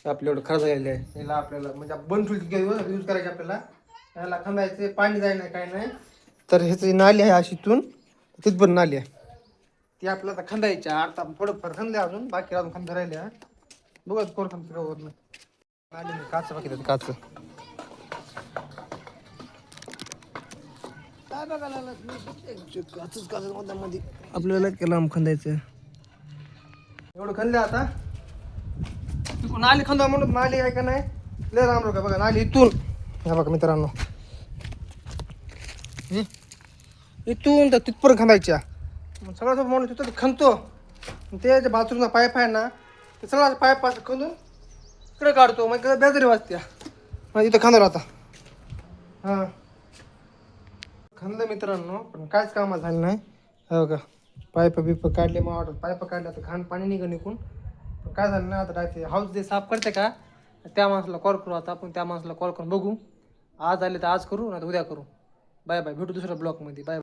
आपल्या एवढं खर्च झालेलं आहे याला आपल्याला म्हणजे बंद यूज करायचे आपल्याला याला खंदायचे पाणी जाय नाही काय नाही तर ह्याची नाली आहे अशी इथून तिथपर्यंत नाली आहे ती आपल्याला खंदायच्या आता थोडंफार खंदल्या अजून बाकी अजून खंद राहिल्या बघत कोण खंद नाली काच बाकी काच काय बघायला मध्ये आपल्याला केला खंदायचं एवढं खंदलं आता नाली खंदा म्हणून नाली आहे का नाही लय राम का बघा नाली इथून ह्या बघा मित्रांनो इथून तर तिथपर्यंत खंदायच्या सगळं म्हणून तिथं खणतो ते जे बाथरूमचा पाईप आहे ना ते सगळा पाईप असं खंदून इकडे काढतो मग बेजारी वाजत्या मग इथं खंदर आता हां खंदलं मित्रांनो पण काहीच कामात झालं नाही हो का पाईप बिप काढले मग वाटत पाईप काढले तर घाण पाणी निघून पण काय झालं ना आता राहते हाऊस जे साफ करते का त्या माणसाला कॉल करू आता आपण त्या माणसाला कॉल करून बघू आज आले तर आज करू नाही तर उद्या करू बाय बाय भेटू दुसऱ्या ब्लॉकमध्ये बाय